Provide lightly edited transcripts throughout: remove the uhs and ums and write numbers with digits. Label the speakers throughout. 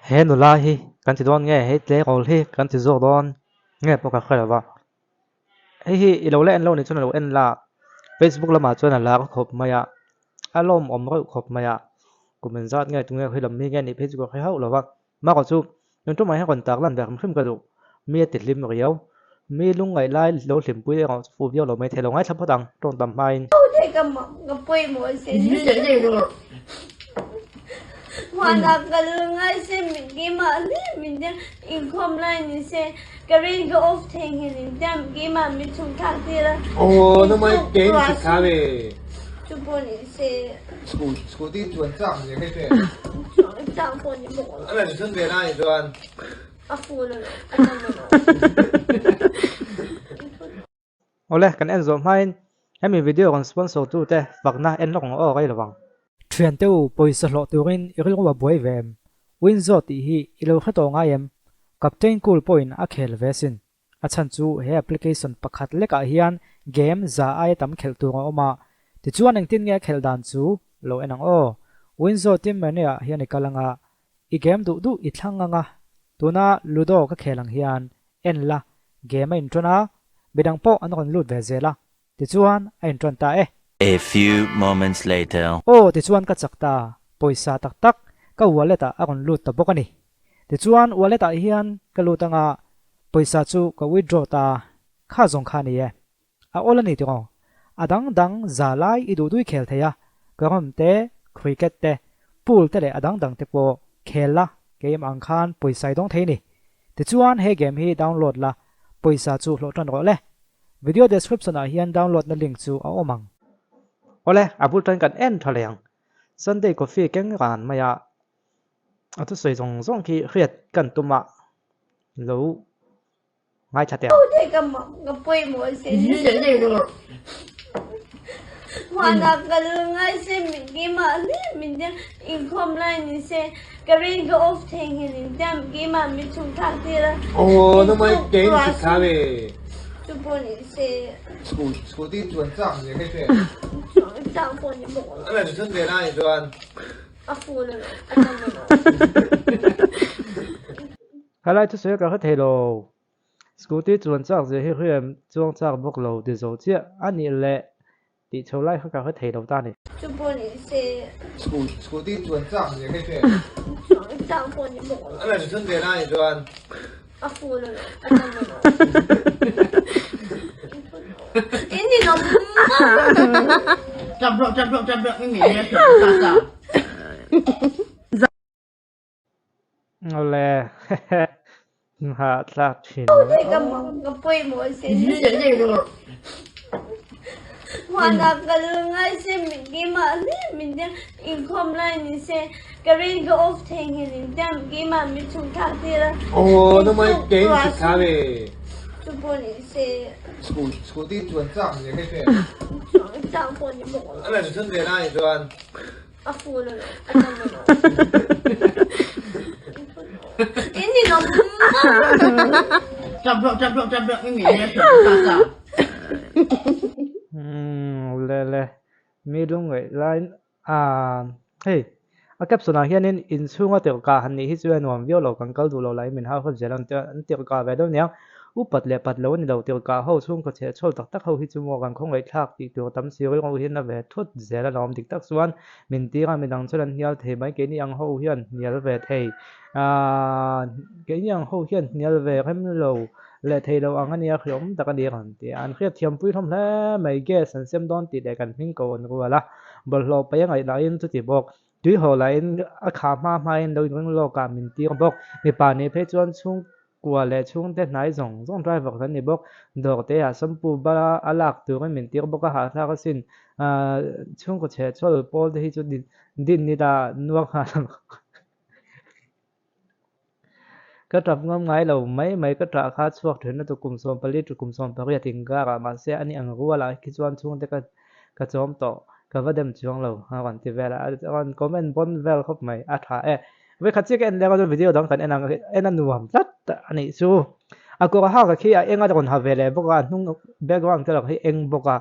Speaker 1: he nu la hi kan ti don nge he tle kol hi kan ti zo don nge po ka khara wa hi i lo le en lo ni chun lo en la Facebook lama chuan la ko khop maya alom om ro khop maya kumen zat nge tu nge hilam mi nge ni Facebook he hau lo wa ma ko chu nun tu mai ha kon tak lan dak khim ka du mi ti lim riau mi lung ngai lai lo hlim pui ko fu bio lo mai the lo ngai thap dang ton tam mai
Speaker 2: 这个嘛，个背模型，我那个人爱是明天嘛，明天一空来你些，个人个 off 听你这样给嘛，没从看见了。
Speaker 3: 哦，那么给你去看呗。
Speaker 2: 就不你些，school
Speaker 3: 的转账也可以对。
Speaker 2: 账户你没了，
Speaker 3: 那你顺便哪里转？
Speaker 2: 啊付了，啊那么了。
Speaker 1: ole kan en zo mai hemi video kon sponsor tu te vakna en lokong o kai lawang thian teu poisa hlo turin iril wa boi vem win zo ti hi ilo khato nga yem captain cool point a khel vesin a chan chu he application pakhat leka hian game za ai tam khel tu oma ti chuan ang tin nge khel dan chu lo enang o win zo tim mania hian ikalanga I game du I thanga nga tuna ludo ka khelang hian en la game in trona bidang po an kon lut ve zela ti chuan a in tron ta
Speaker 4: A few moments later.
Speaker 1: ti chuan ka chakta poisa tak tak ka wallet a kon lut ta bokani ti chuan wallet a hian ka lutanga poisa chu ka withdraw ta kha zong kha ni a olani ti ko adang dang zalai I du dui khel theya karam te cricket te pool te le adang dang te po khela game ang khan poisa dong theini ti chuan he game hi download la poisa chu hlo tron ro le video description a hian download na link chu a omang ole abul tan kan en thaleng sunday coffee keng ran maya atu soi zong zong ki khiat kan tuma lo ngai chat ya
Speaker 2: 这个嘛，个背模型，我那个人爱是明天嘛，明天一空来你些，个人个 off 听你这样给嘛，没从看见了。
Speaker 3: 哦，那么给你去看呗。
Speaker 2: 就不你些。
Speaker 3: school 的转账也可以对。
Speaker 2: 账户你没了，
Speaker 3: 那你顺便哪里转？
Speaker 2: 啊付了，啊那么了。
Speaker 1: Kalai tu soi ka thelo scooty chuan chak je hi hiam chuang chak bok lo ti zo chia ani le ti cholai kha ka thelo ta ni
Speaker 2: 就不你些
Speaker 3: school 的转账也可以对。
Speaker 2: 账户你没了，
Speaker 3: 那你顺便哪里转？
Speaker 2: 啊付了，啊那么了。你能
Speaker 5: 站不你明天去干啥
Speaker 1: ole ha tla chin
Speaker 2: 这个嘛，个背模型，我那个人爱是明天嘛，明天一空来你些，个人个 off 听你这样给嘛，没从看见了。
Speaker 3: 哦，那么给你去看呗。
Speaker 2: 就不你些
Speaker 3: school 的转账也可以对。
Speaker 2: 账户你没了，
Speaker 3: 那你顺便哪里转？
Speaker 2: 啊付了，啊那么了。你能
Speaker 5: 站不你明天去干啥
Speaker 1: le mi lung ngai line hey a kap sona hianin in chunga te ka han ni hi chuan nuam vio lo kan kal du lo lai min ha kho jelan te ka ve do nyang upat le pat lo ni lo te ka ho chung ko che chol tak tak ho hi chu mo kan khong ngai thak ti tu tam si ro hin na ve thut zela lom dik tak chuan min ti ga min dang chuan hial the mai ke ni ang ho hian nial ve thei ke ni ang ho hian nial ve khem lo le thei lo ang ania khom tak ani kan ti an khiat thiam pui thom hle mai ge san sem don ti de kan hing ko on ru la bol lo pa yang ai la in chu ti bok tui ho la in a kha ma in lo in lo ka min ti bok mi pa ni phe chuan chung kwa le chung te nai zong zong driver kan ni bok dor te a sampu ba alak tu kan min ti bok a ha tha ka sin chung ko che chol pol te hi chu din ni da nuak ha cái trap ngom ngai lo mấy cái tra kha chuak then to kum som pali tu kum som pari ting ga ra ma se ani ang ruwa la ki chuan chung te ka chom to ka vadem chuang lo ha wan ti vela on comment bon vel khop mai a tha we kha chik en le ga video dang kan enang nuam tat ani chu a ko ha ka khi a enga kon ha vele boka nung background te la hi eng boka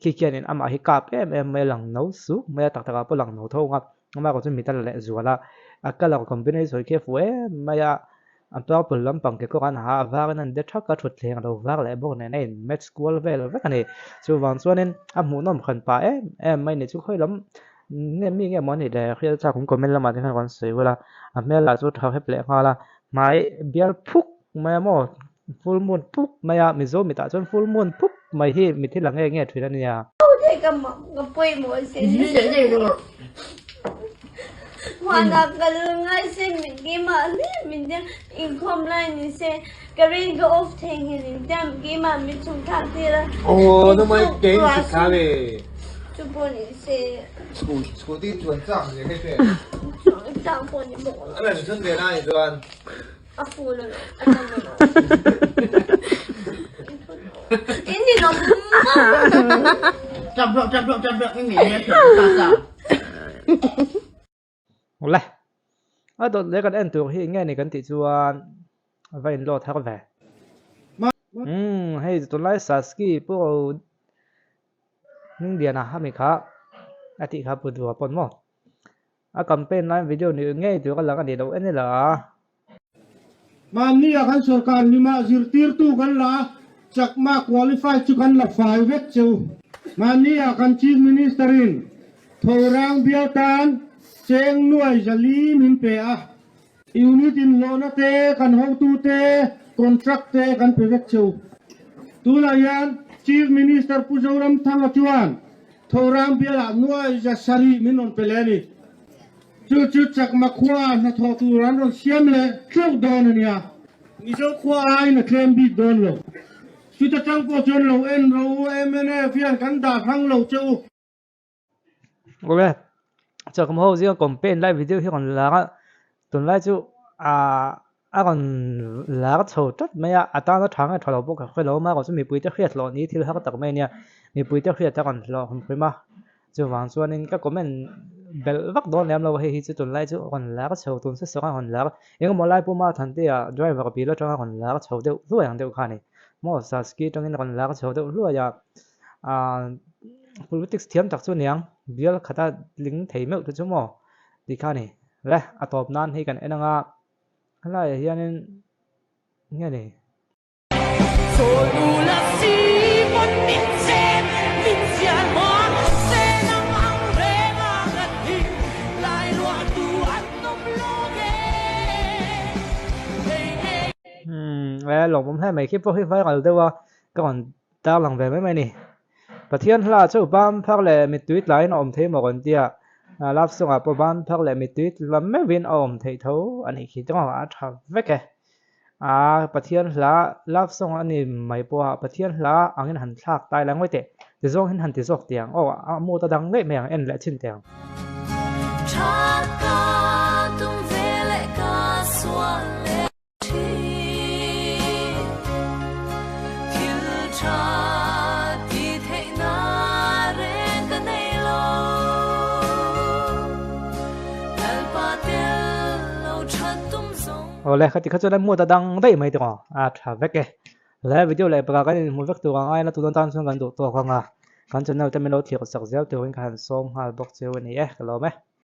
Speaker 1: ki kian in ama hi kap em me lang no su me tak taka po lang no tho nga ma ko chu mi ta le zuala akala combination ke fue maya ampa pulam pang ke ko kan ha var nan de thak ka thut thleng lo var le bok ne nei match school vel vek ani chu wang chuanin a hmu nom khan pa em mai ni chu khoi lam nge mi nge mon ni de khia cha kum comment lama de khan kon sei wala a mel la chu tha hep le khala mai bial phuk mai mo full moon phuk maya mi zo mi ta chon full moon phuk mai hi mi thi lang nge thui ran ya
Speaker 2: thế cái bụi mùa sẽ
Speaker 5: 你这个
Speaker 2: hoàn là cái lưng ai sẽ mình cái mà mình đang income lại mình sẽ cái riêng cái off thing thì mình đang cái mà mình chung khác thì là
Speaker 3: 哦，那么给你去咖啡，
Speaker 2: 就不你是
Speaker 3: 土地转账也可以选。
Speaker 2: 上过你摸了
Speaker 3: 那你春节哪里转？
Speaker 2: 啊付了了啊干了你老
Speaker 5: 站不，因为你是大厦。
Speaker 1: le a dot le kan en tur hi nge ni kan ti chuan vain lo thar ve hei to lai saski po ning dia na ha mi kha ati kha pu du pon mo a campaign line video ni nge tu ka lang ani do en la
Speaker 6: mani akan sarkar ni ma zirtir tu kan la chak ma qualify chu kan la fai vet chu mani akan chief ministerin thorang biatan cheng nuai jali min pe a unit in lona te kan ho tu te contract te kan pe vet chu tu la yan chief minister pujoram thang chuan thorang biala nuai ja sari min on peleni chu chak ma khwa na tho tu ran ron siam le tlo don ania mi zo khwa ai na klem bi don lo su ta chang po chon lo en ro mne fian kan da thang lo chu
Speaker 1: ok cho kom ho zia campaign live video hi kon la tun lai chu a kon la chho tat maya ata na thang a thalo bok khoi lo ma ko chu mi pui te khiat lo ni thil ha ka tak mai nia mi pui te khiat ta kon lo hum pui ma chu wang chuan in ka comment bel vak don lam lo hi chu tun lai chu kon la ka chho tun se so kon la eng mo lai pu ma than te a driver pi lo tanga kon la ka chho de lu yang de kha ni mo sa ski tang in kon la ka chho de lu ya politics thiam tak chu niang bial khata ling thei meu tu chu mo di kha ni le atop nan hi kan enanga hala hianin nge ni le lồng bom hai mấy khi phơi phơi còn đâu còn ta lòng về mấy mày nèประเทศลาเจ้าบ้านพักแหล่มีtweetไลน์อมเทมกันเดียรับส่งอ่ะบ้านพักแหล่มีtweetแล้วไม่วินอมเทเท่าอันนี้คิดว่าทับเวกประเทศลารับส่งอันนี้ไม่พอประเทศลาอันนี้หันฉากตายแล้วไม่เตะจะส่งหันติดสกเตียงโอ้มูตะดังเลยแม่งเอ็นและชิ้นเตียงโอ้เลยเขาติดเขาจะได้มัวตะดังได้ไหมตัวทับเวกแล้ววิดีโอเลยประกาศมัวเวกตัวง่ายแล้วตัวต้นส่วนกันตัวของกันจนเราจะไม่รู้ที่เขาสักเจ้าตัวเองการส่งหาบอกเจ้าวันนี้ก็รู้ไหม